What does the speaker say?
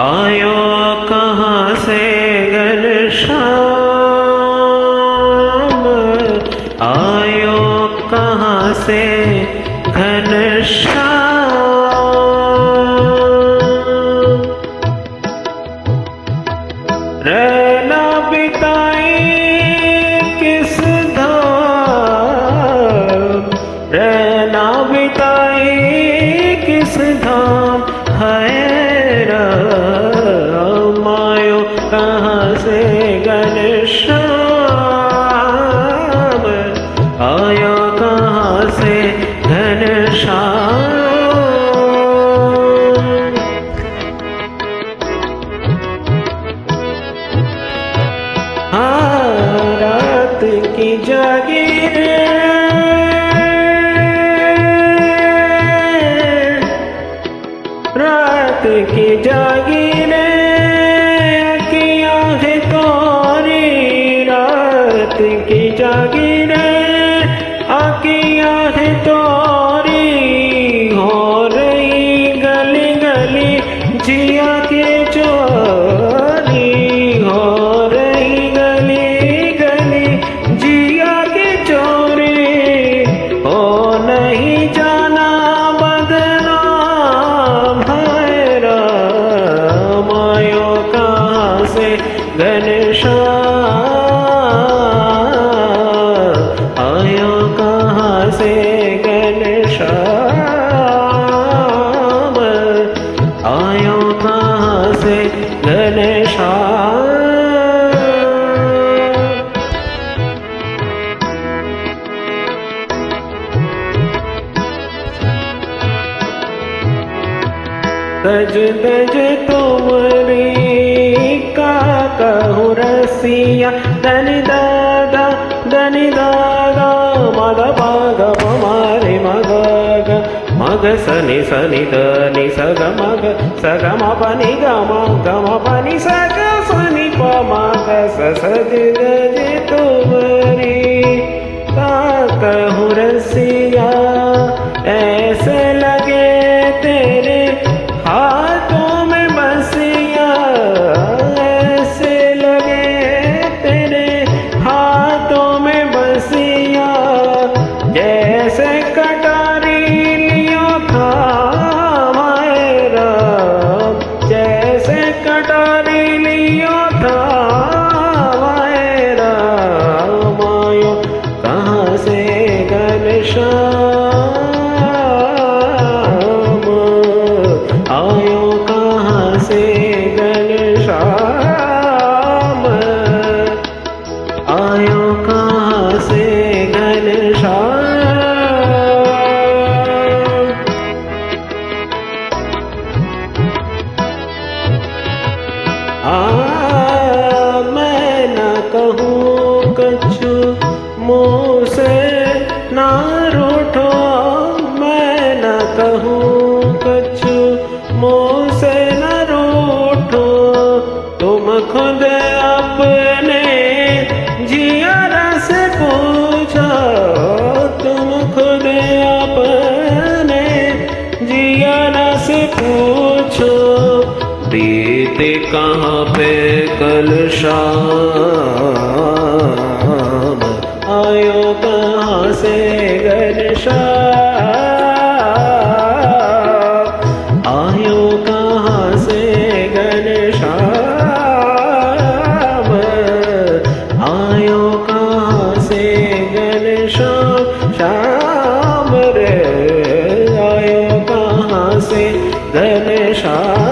आयो कहाँ से घनश्याम, आयो कहाँ से घनश्याम। रहना बिताए किस धाम, रहना बिताए किस धाम है राम। आयो कहाँ से घनश्याम, आयो कहाँ से घनश्याम। रात की जागीर, रात की जागीर अखियाँ है तोरी, रात की जागीर अखियाँ है तोरी। हो रही गली गली जिया के चोरी, हो रही गली गली जिया के चोरी। हो नहीं जाना बदनाम है राम। आयो कहाँ से घनश्याम, आयो कहाँ से घनश्याम, आयो कहाँ से घनश्याम। सज दज तुमरी का कहूँ रसिया, धनि दादा मद पाग मारे मग मग सनि सनि धनि सग मग सग म पनि गम गम पनि सग सनि प मग सज दज तुमरी का कहूँ रसिया। ऐसे लगे तेरे हाथों में बसिया, ऐसे लगे तेरे हाथों में बसिया। जैसे कटारी लियो थाम है राम, जैसे कटारी लियो थाम है राम। आयो कहाँ से घनश्याम, आयो कहाँ से घनश्याम, आयो कहाँ से घनश्याम। मैं न कहूँ कछु मुँह से ना रूठो, मैं न कहूँ कछु मुँह से न रूठो। तुम खुद अपने जिया से पूछो, तुम खुद अपने जिया से पूछो। बीते कहाँ पे कल शाम, आयो कहाँ से घनश्याम, आयो कहाँ से घनश्याम, आयो कहाँ से घनश्याम। श्याम रे आयो कहाँ से घनश्याम।